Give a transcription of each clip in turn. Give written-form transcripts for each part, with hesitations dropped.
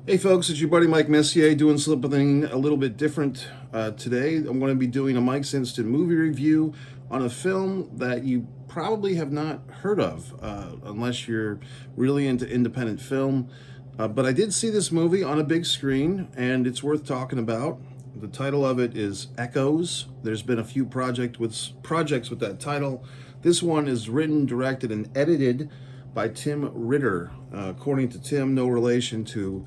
Hey folks, it's your buddy Mike Messier doing something a little bit different today. I'm going to be doing a Mike's Instant movie review on a film that you probably have not heard of unless you're really into independent film. But I did see this movie on a big screen and it's worth talking about. The title of it is Echoes. There's been a few projects with that title. This one is written, directed, and edited by Tim Ritter. According to Tim, no relation to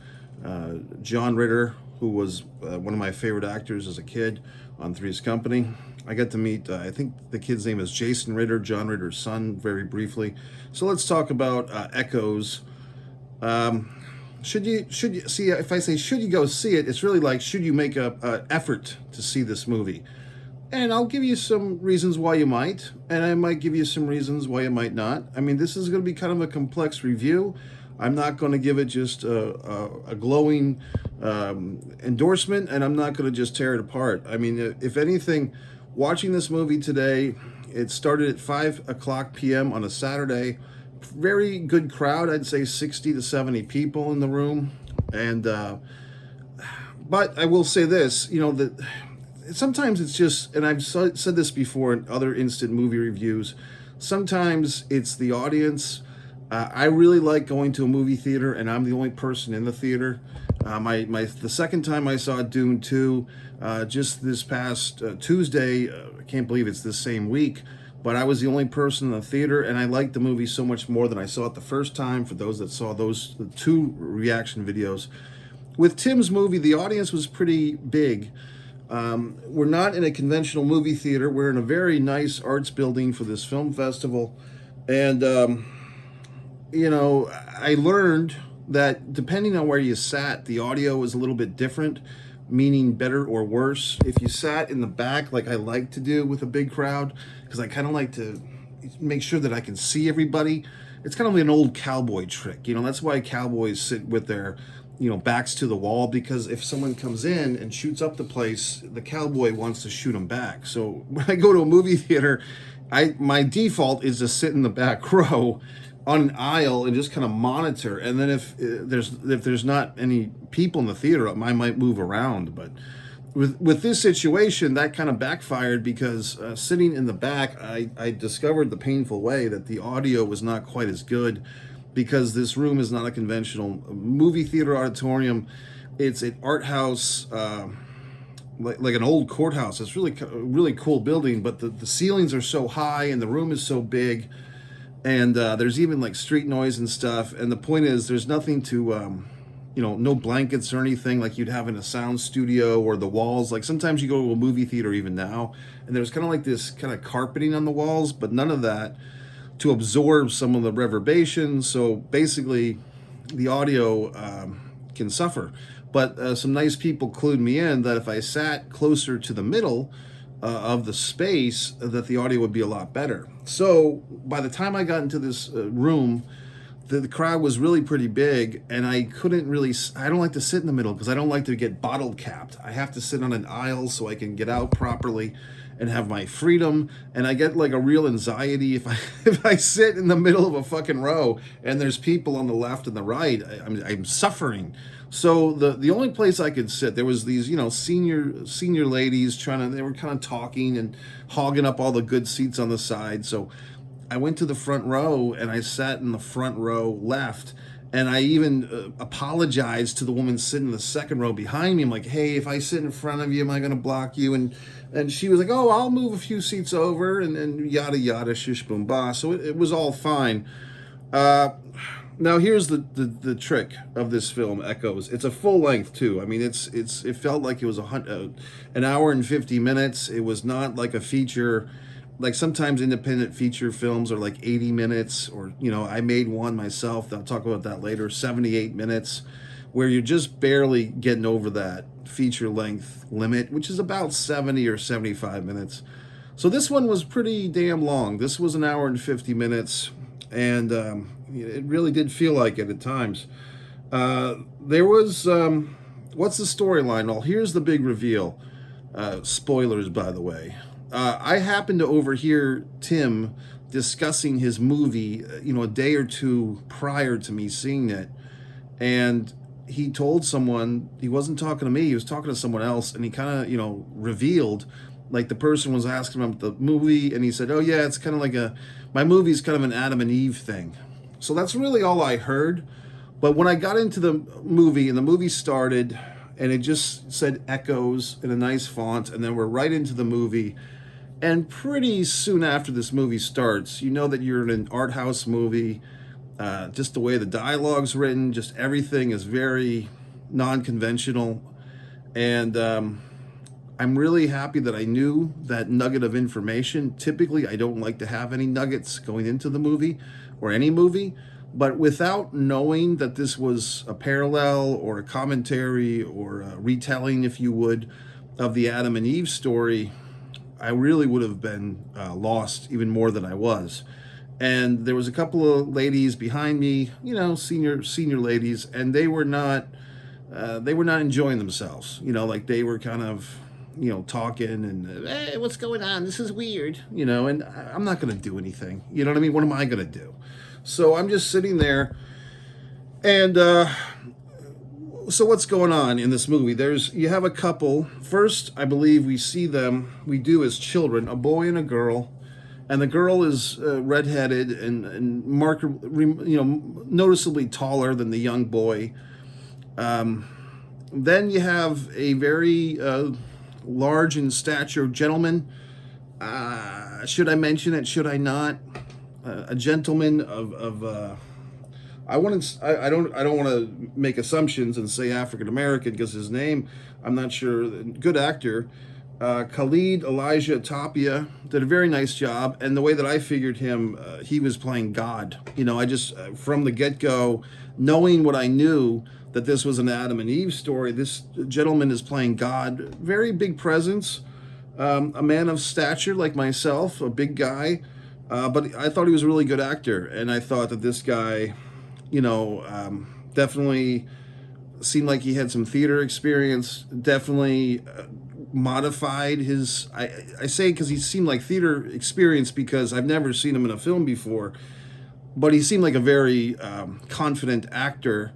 John Ritter, who was one of my favorite actors as a kid on Three's Company. I got to meet, I think the kid's name is Jason Ritter, John Ritter's son, very briefly. So let's talk about Echoes. Should you see? If I say should you go see it, it's really like should you make a effort to see this movie? And I'll give you some reasons why you might, and I might give you some reasons why you might not. I mean, this is going to be kind of a complex review. I'm not going to give it just a glowing endorsement, and I'm not going to just tear it apart. I mean, if anything, watching this movie today, it started at 5 o'clock p.m. on a Saturday. Very good crowd, I'd say 60 to 70 people in the room. And, but I will say this, that sometimes it's just, and I've said this before in other instant movie reviews, sometimes it's the audience. I really like going to a movie theater, and I'm the only person in the theater. The second time I saw Dune 2, just this past Tuesday, I can't believe it's this same week, but I was the only person in the theater, and I liked the movie so much more than I saw it the first time. For those that saw those two reaction videos, with Tim's movie, the audience was pretty big. We're not in a conventional movie theater. We're in a very nice arts building for this film festival, and I learned that depending on where you sat, the audio is a little bit different, meaning better or worse. If you sat in the back, like I like to do with a big crowd, because I kind of like to make sure that I can see everybody. It's kind of like an old cowboy trick. That's why cowboys sit with their, backs to the wall, because if someone comes in and shoots up the place, the cowboy wants to shoot them back. So when I go to a movie theater, my default is to sit in the back row on an aisle and just kind of monitor. And then if there's not any people in the theater, I might move around. But with this situation, that kind of backfired because sitting in the back, I discovered the painful way that the audio was not quite as good because this room is not a conventional movie theater auditorium. It's an art house. Like an old courthouse. It's really cool building, but the ceilings are so high and the room is so big, and there's even like street noise and stuff. And the point is, there's nothing to, no blankets or anything like you'd have in a sound studio, or the walls. Like sometimes you go to a movie theater even now, and there's kind of like this kind of carpeting on the walls, but none of that to absorb some of the reverberation. So basically, the audio can suffer. But some nice people clued me in that if I sat closer to the middle of the space, that the audio would be a lot better. So by the time I got into this room, the crowd was really pretty big, and I couldn't really. I don't like to sit in the middle because I don't like to get bottle capped. I have to sit on an aisle so I can get out properly and have my freedom. And I get like a real anxiety if I if I sit in the middle of a fucking row and there's people on the left and the right. I'm suffering. So the only place I could sit, there was these senior ladies they were kind of talking and hogging up all the good seats on the side. So I went to the front row and I sat in the front row left. And I even apologized to the woman sitting in the second row behind me. I'm like, hey, if I sit in front of you, am I going to block you? And she was like, oh, I'll move a few seats over, and yada yada, shish boom bah. So it was all fine. Now here's the trick of this film, Echoes. It's a full length too. I mean, it felt like it was an hour and 50 minutes. It was not like a feature. Like sometimes independent feature films are like 80 minutes, or I made one myself. I'll talk about that later. 78 minutes, where you're just barely getting over that feature length limit, which is about 70 or 75 minutes. So this one was pretty damn long. This was an hour and 50 minutes, and it really did feel like it at times. There was what's the storyline? Well, here's the big reveal. Spoilers, by the way. I happened to overhear Tim discussing his movie, a day or two prior to me seeing it, and he told someone, he wasn't talking to me, he was talking to someone else, and he kind of, revealed, like the person was asking him about the movie, and he said, oh yeah, it's kind of like my movie's kind of an Adam and Eve thing. So that's really all I heard. But when I got into the movie and the movie started, and it just said Echoes in a nice font, and then we're right into the movie, and pretty soon after this movie starts, you know that you're in an art house movie. Just the way the dialogue's written, just everything is very non-conventional. And I'm really happy that I knew that nugget of information. Typically, I don't like to have any nuggets going into the movie or any movie. But without knowing that this was a parallel or a commentary or a retelling, if you would, of the Adam and Eve story, I really would have been lost even more than I was. And there was a couple of ladies behind me, senior ladies, and they were not enjoying themselves. Like they were kind of, talking and, hey, what's going on? This is weird, and I'm not going to do anything. You know what I mean? What am I going to do? So I'm just sitting there, and so what's going on in this movie? You have a couple. First, I believe we do as children, a boy and a girl, and the girl is redheaded and noticeably taller than the young boy. Then you have a very large in stature gentleman. Should I mention it? Should I not? A gentleman of I don't want to make assumptions and say African American because his name, I'm not sure. Good actor, Khalid Elijah Tapia did a very nice job, and the way that I figured him, he was playing God. I just from the get-go, knowing what I knew, that this was an Adam and Eve story. This gentleman is playing God. Very big presence, a man of stature like myself, a big guy. But I thought he was a really good actor, and I thought that this guy, definitely seemed like he had some theater experience, definitely modified his, I say because he seemed like theater experience because I've never seen him in a film before, but he seemed like a very confident actor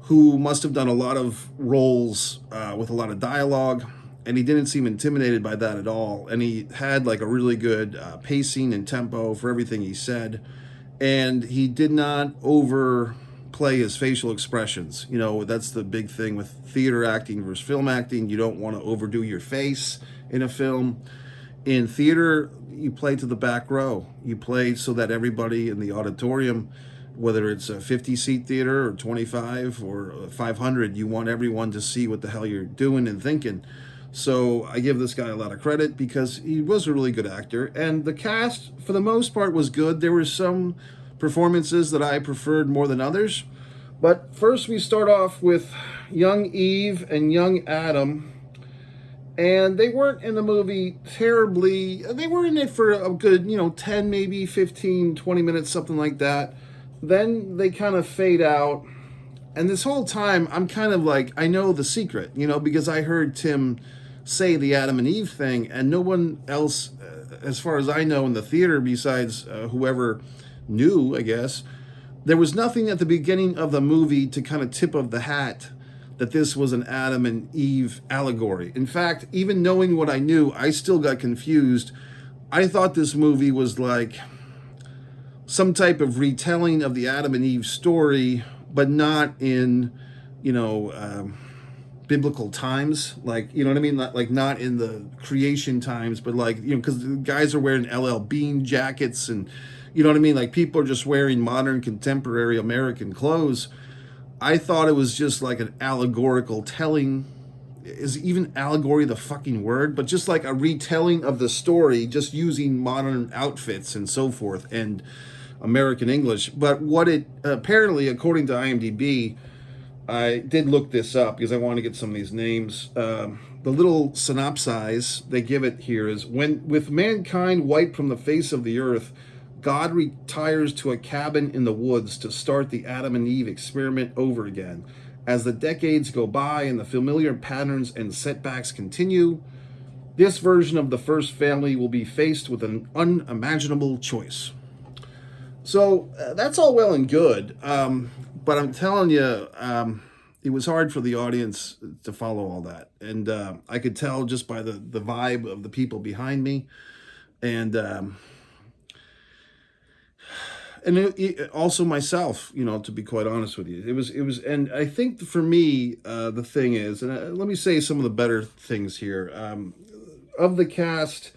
who must have done a lot of roles with a lot of dialogue. And he didn't seem intimidated by that at all. And he had like a really good pacing and tempo for everything he said. And he did not overplay his facial expressions. That's the big thing with theater acting versus film acting. You don't want to overdo your face in a film. In theater, you play to the back row. You play so that everybody in the auditorium, whether it's a 50-seat theater or 25 or 500, you want everyone to see what the hell you're doing and thinking. So I give this guy a lot of credit because he was a really good actor. And the cast, for the most part, was good. There were some performances that I preferred more than others. But first we start off with young Eve and young Adam. And they weren't in the movie terribly. They were in it for a good, 10, maybe 15, 20 minutes, something like that. Then they kind of fade out. And this whole time, I'm kind of like, I know the secret, because I heard Tim say the Adam and Eve thing, and no one else, as far as I know, in the theater besides whoever knew, I guess, there was nothing at the beginning of the movie to kind of tip of the hat that this was an Adam and Eve allegory. In fact, even knowing what I knew, I still got confused. I thought this movie was like some type of retelling of the Adam and Eve story, but not in, biblical times, like, you know what I mean? Like not in the creation times, but like, because the guys are wearing LL Bean jackets and, you know what I mean? Like people are just wearing modern contemporary American clothes. I thought it was just like an allegorical telling. Is even allegory the fucking word? But just like a retelling of the story, just using modern outfits and so forth and American English. But what it apparently, according to IMDb, I did look this up because I want to get some of these names. The little synopsis they give it here is, when with mankind wiped from the face of the earth, God retires to a cabin in the woods to start the Adam and Eve experiment over again. As the decades go by and the familiar patterns and setbacks continue, this version of the first family will be faced with an unimaginable choice. So that's all well and good, but I'm telling you, it was hard for the audience to follow all that, and I could tell just by the vibe of the people behind me, and also myself, to be quite honest with you, it was, and I think for me, the thing is, and let me say some of the better things here, of the cast.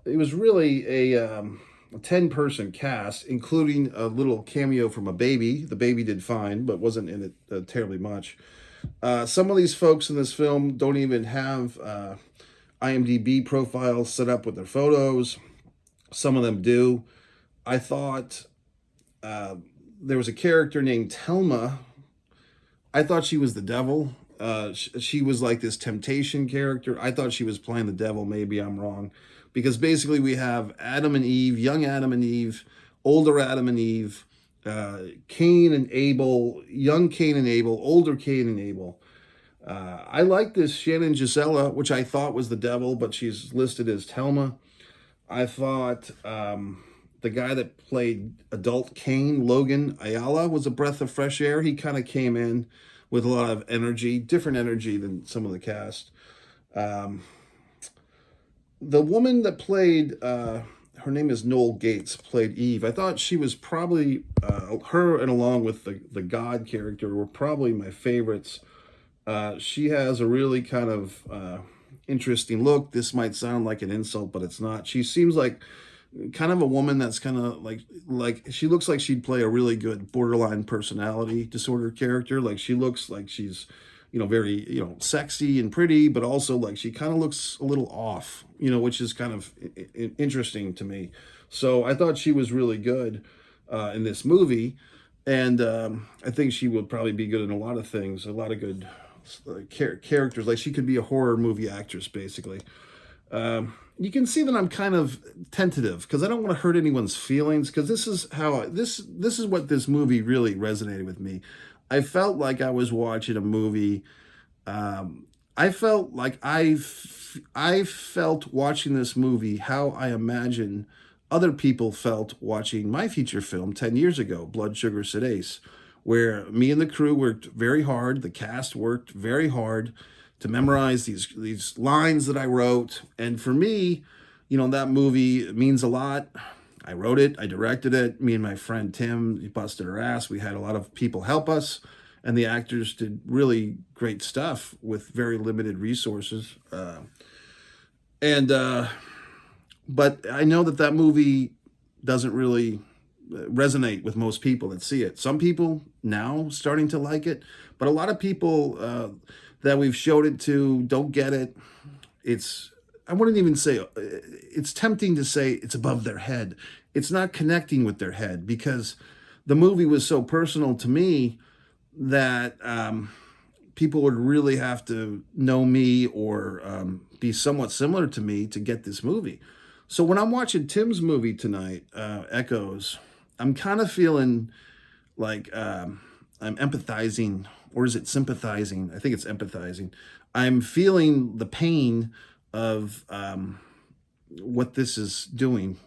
It was really a 10-person cast, including a little cameo from a baby. The baby did fine, but wasn't in it terribly much. Some of these folks in this film don't even have IMDb profiles set up with their photos. Some of them do. I thought there was a character named Telma. I thought she was the devil. She was like this temptation character. I thought she was playing the devil. Maybe I'm wrong. Because basically we have Adam and Eve, young Adam and Eve, older Adam and Eve, Cain and Abel, young Cain and Abel, older Cain and Abel. I like this Shannon Gisela, which I thought was the devil, but she's listed as Telma. I thought the guy that played adult Cain, Logan Ayala, was a breath of fresh air. He kind of came in with a lot of energy, different energy than some of the cast. The woman that played, her name is Noel Gates, played Eve. I thought she was probably, her and along with the God character were probably my favorites. She has a really kind of interesting look. This might sound like an insult, but it's not. She seems like kind of a woman that's kind of like she looks like she'd play a really good borderline personality disorder character. Like she looks like she's, very, sexy and pretty, but also like she kind of looks a little off, which is kind of interesting to me. So I thought she was really good in this movie. And I think she would probably be good in a lot of things, a lot of good characters. Like she could be a horror movie actress, basically. You can see that I'm kind of tentative because I don't want to hurt anyone's feelings, because this is how this is what this movie really resonated with me. I felt like I was watching a movie. I felt like I felt watching this movie how I imagine other people felt watching my feature film 10 years ago, Blood Sugar Sedace, where me and the crew worked very hard. The cast worked very hard to memorize these lines that I wrote. And for me, that movie means a lot. I wrote it, I directed it. Me and my friend Tim, he busted our ass. We had a lot of people help us, and the actors did really great stuff with very limited resources. But I know that movie doesn't really resonate with most people that see it. Some people now starting to like it, but a lot of people that we've showed it to don't get it. I wouldn't even say, it's tempting to say it's above their head. It's not connecting with their head, because the movie was so personal to me that people would really have to know me or be somewhat similar to me to get this movie. So when I'm watching Tim's movie tonight, Echoes, I'm kind of feeling like I'm empathizing, or is it sympathizing? I think it's empathizing. I'm feeling the pain of what this is doing,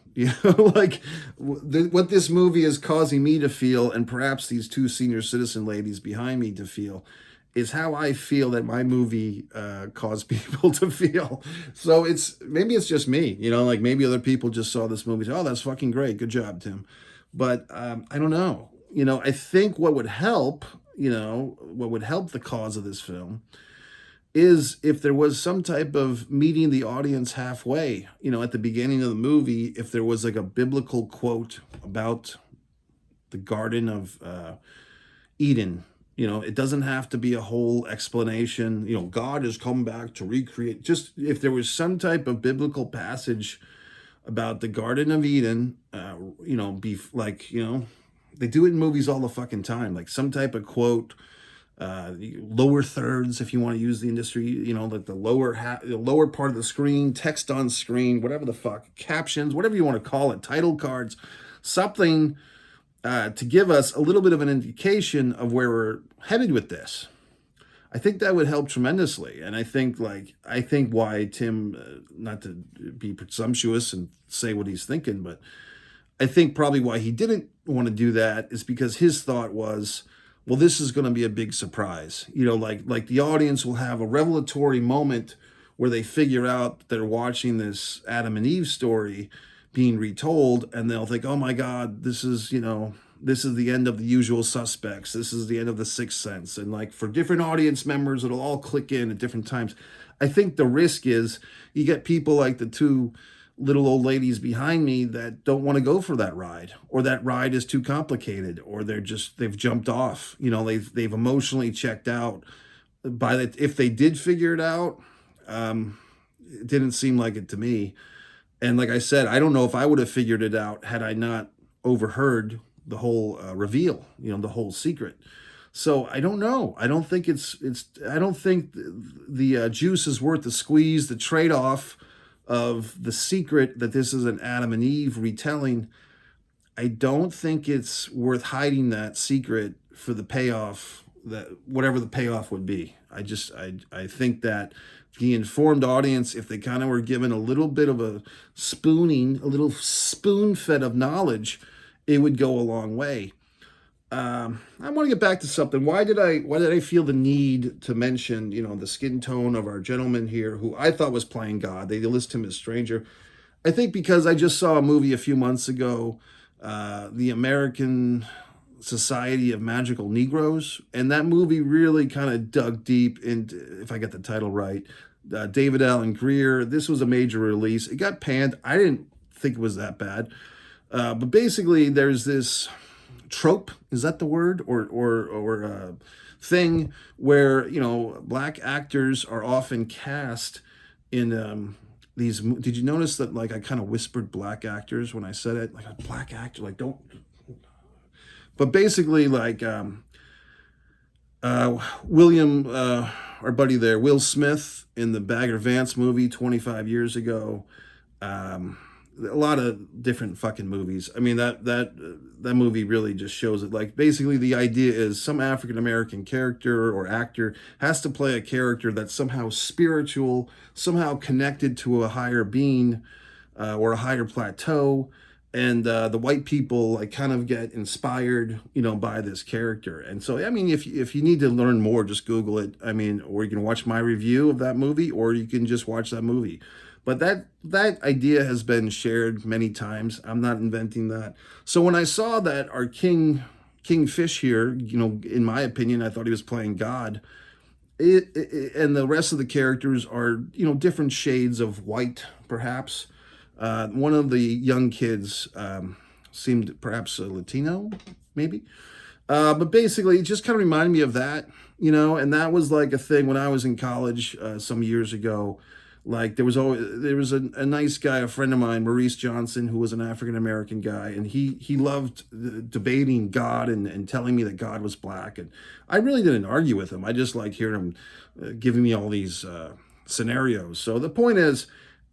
like what this movie is causing me to feel, and perhaps these two senior citizen ladies behind me to feel, is how I feel that my movie caused people to feel. So maybe it's just me, like maybe other people just saw this movie and say, oh, that's fucking great, good job, Tim. But I don't know. I think what would help, the cause of this film is if there was some type of meeting the audience halfway, at the beginning of the movie, if there was like a biblical quote about the Garden of Eden. It doesn't have to be a whole explanation. God has come back to recreate. Just if there was some type of biblical passage about the Garden of Eden, be like, they do it in movies all the fucking time, like some type of quote, lower thirds, if you want to use the industry, like the lower part of the screen, text on screen, whatever the fuck, captions, whatever you want to call it, title cards, something to give us a little bit of an indication of where we're headed with this. I think that would help tremendously. And I think why Tim, not to be presumptuous and say what he's thinking, but I think probably why he didn't want to do that is because his thought was, well, this is going to be a big surprise. Like the audience will have a revelatory moment where they figure out they're watching this Adam and Eve story being retold, and they'll think, oh my God, this is the end of The Usual Suspects. This is the end of The Sixth Sense. And like for different audience members, it'll all click in at different times. I think the risk is you get people like the two little old ladies behind me that don't want to go for that ride, or that ride is too complicated, or they've jumped off. They've emotionally checked out. If they did figure it out, it didn't seem like it to me. And like I said, I don't know if I would have figured it out had I not overheard the whole reveal, the whole secret. So I don't know. I don't think I don't think the juice is worth the squeeze. The trade-off of the secret that this is an Adam and Eve retelling, I don't think it's worth hiding that secret for the payoff, that whatever the payoff would be. I think that the informed audience, if they kind of were given a little bit of a little spoon-fed of knowledge, it would go a long way. I want to get back to something. Why did I feel the need to mention, the skin tone of our gentleman here, who I thought was playing God? They list him as stranger. I think because I just saw a movie a few months ago, The American Society of Magical Negroes, and that movie really kind of dug deep into, if I get the title right, David Alan Grier. This was a major release. It got panned. I didn't think it was that bad. But basically, there's this trope, is that the word, or thing where black actors are often cast in these. Did you notice that? Like I kind of whispered black actors when I said it, like a black actor, like don't. But basically, like William, our buddy there, Will Smith in the Bagger Vance movie 25 years ago. A lot of different fucking movies. I mean, that movie really just shows it. Like, basically the idea is some African-American character or actor has to play a character that's somehow spiritual, somehow connected to a higher being, or a higher plateau. And the white people like kind of get inspired, by this character. And so, I mean, if you need to learn more, just Google it. I mean, or you can watch my review of that movie, or you can just watch that movie. But that idea has been shared many times. I'm not inventing that. So when I saw that our Kingfish here, in my opinion, I thought he was playing God. And the rest of the characters are, different shades of white, perhaps. One of the young kids seemed perhaps a Latino, maybe. But basically, it just kind of reminded me of that, and that was like a thing when I was in college some years ago. Like there was a nice guy, a friend of mine, Maurice Johnson, who was an African-American guy, and he loved debating God and telling me that God was black. And I really didn't argue with him. I just liked hearing him giving me all these scenarios. So the point is,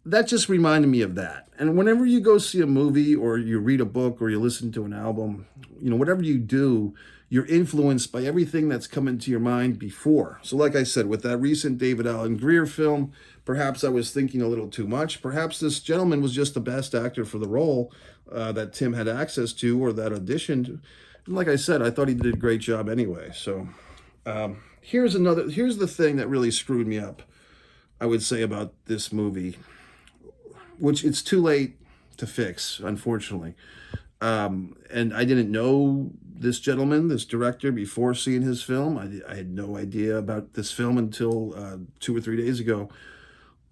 that just reminded me of that. And whenever you go see a movie or you read a book or you listen to an album, whatever you do, you're influenced by everything that's come into your mind before. So like I said, with that recent David Alan Grier film, perhaps I was thinking a little too much. Perhaps this gentleman was just the best actor for the role that Tim had access to or that auditioned. And like I said, I thought he did a great job anyway. So here's the thing that really screwed me up, I would say, about this movie, which it's too late to fix, unfortunately. And I didn't know this gentleman, this director, before seeing his film. I had no idea about this film until 2 or 3 days ago.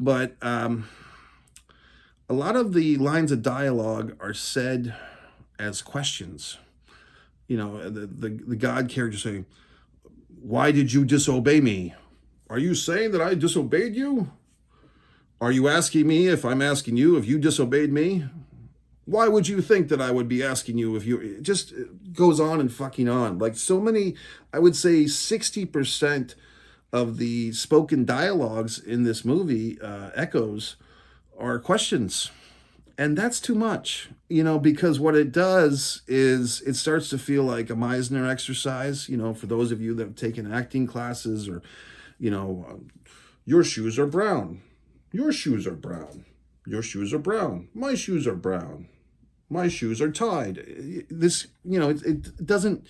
But a lot of the lines of dialogue are said as questions. The God character saying, "Why did you disobey me? Are you saying that I disobeyed you? Are you asking me if I'm asking you if you disobeyed me? Why would you think that I would be asking you if you..." It just goes on and fucking on. Like so many, I would say 60% of the spoken dialogues in this movie, Echoes, are questions. And that's too much, because what it does is it starts to feel like a Meisner exercise, for those of you that have taken acting classes or, your shoes are brown. Your shoes are brown. Your shoes are brown. My shoes are brown. My shoes are tied. This, it doesn't,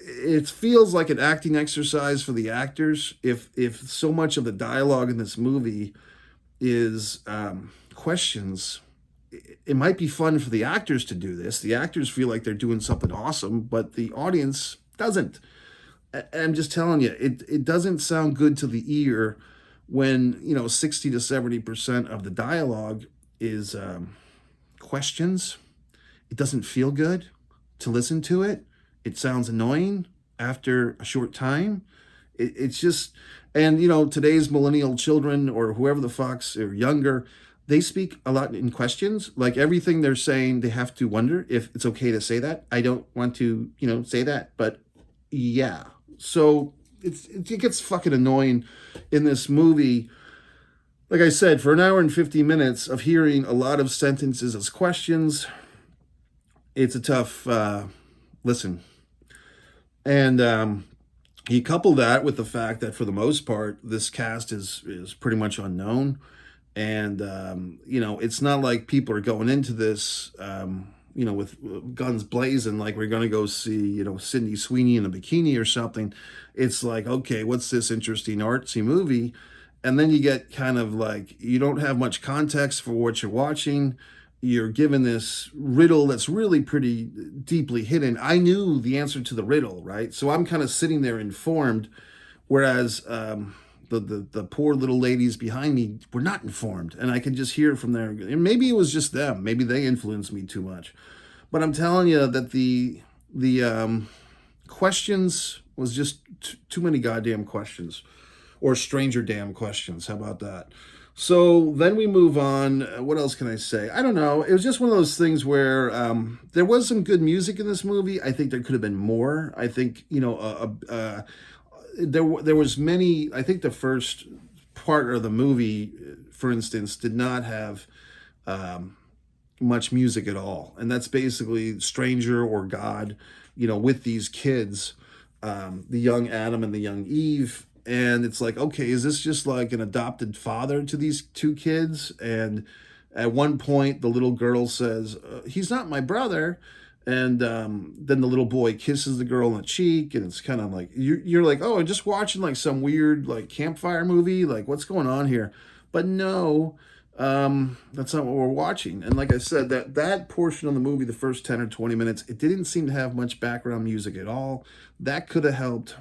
it feels like an acting exercise for the actors. If so much of the dialogue in this movie is questions, it might be fun for the actors to do this. The actors feel like they're doing something awesome, but the audience doesn't. I'm just telling you, it doesn't sound good to the ear when 60 to 70% of the dialogue is questions. It doesn't feel good to listen to it. It sounds annoying after a short time. It's just, and today's millennial children or whoever the fucks are younger, they speak a lot in questions. Like everything they're saying, they have to wonder if it's okay to say that. I don't want to, say that, but yeah. So it gets fucking annoying in this movie. Like I said, for an hour and 50 minutes of hearing a lot of sentences as questions, it's a tough listen. And you couple that with the fact that for the most part, this cast is pretty much unknown. And, it's not like people are going into this, with guns blazing, like we're going to go see, Sydney Sweeney in a bikini or something. It's like, okay, what's this interesting artsy movie? And then you get kind of like, you don't have much context for what you're watching. You're given this riddle that's really pretty deeply hidden. I knew the answer to the riddle, right? So I'm kind of sitting there informed, whereas the poor little ladies behind me were not informed, and I could just hear from there. And maybe it was just them. Maybe they influenced me too much. But I'm telling you that the questions was just too many goddamn questions, or stranger damn questions. How about that? So then we move on. What else can I say? I don't know. It was just one of those things where there was some good music in this movie. I think there could have been more. I think there was many. I think the first part of the movie, for instance, did not have much music at all, and that's basically Stranger or God, with these kids, the young Adam and the young Eve. And it's like, okay, is this just like an adopted father to these two kids? And at one point, the little girl says, he's not my brother. And then the little boy kisses the girl on the cheek. And it's kind of like, you're like, oh, I'm just watching like some weird like campfire movie. Like, what's going on here? But no, that's not what we're watching. And like I said, that portion of the movie, the first 10 or 20 minutes, it didn't seem to have much background music at all. That could have helped.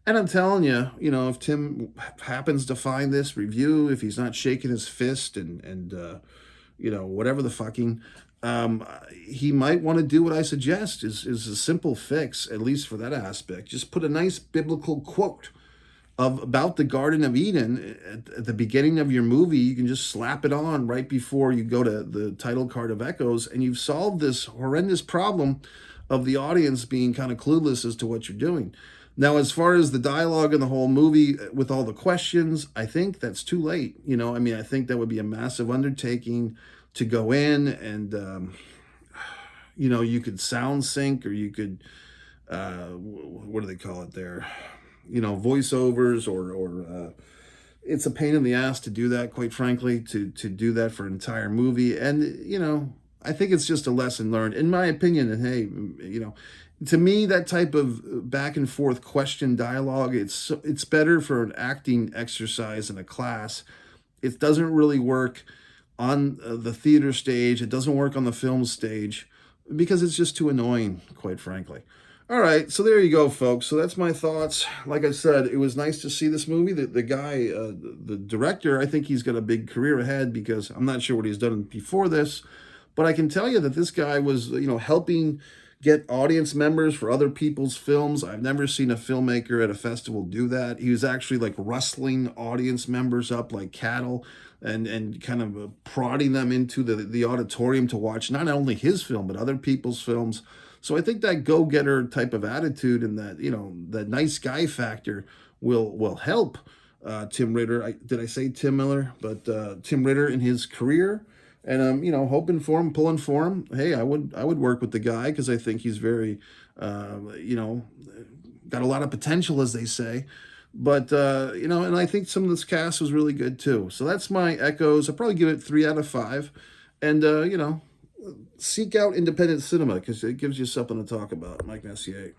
And I'm telling you, if Tim happens to find this review, if he's not shaking his fist and whatever the fucking, he might want to do what I suggest is a simple fix, at least for that aspect. Just put a nice biblical quote about the Garden of Eden at the beginning of your movie. You can just slap it on right before you go to the title card of Echoes, and you've solved this horrendous problem of the audience being kind of clueless as to what you're doing. Now, as far as the dialogue in the whole movie with all the questions, I think that's too late. I think that would be a massive undertaking to go in and, you could sound sync, or you could, what do they call it there? Voiceovers or it's a pain in the ass to do that, quite frankly, to do that for an entire movie. And, I think it's just a lesson learned, in my opinion. And hey, to me, that type of back and forth question dialogue, it's better for an acting exercise in a class. It doesn't really work on the theater stage. It doesn't work on the film stage because it's just too annoying, quite frankly. All right, so there you go, folks. So that's my thoughts. Like I said, it was nice to see this movie. The guy, the director, I think he's got a big career ahead, because I'm not sure what he's done before this, but I can tell you that this guy was, helping get audience members for other people's films. I've never seen a filmmaker at a festival do that. He was actually like rustling audience members up like cattle and kind of prodding them into the auditorium to watch not only his film, but other people's films. So I think that go-getter type of attitude and that, that nice guy factor will help Tim Ritter. Did I say Tim Miller? But Tim Ritter in his career. And I'm, hoping for him, pulling for him. Hey, I would work with the guy, because I think he's very, got a lot of potential, as they say. But, and I think some of this cast was really good too. So that's my Echoes. I'll probably give it 3 out of 5. And, seek out independent cinema, because it gives you something to talk about. Mike Messier.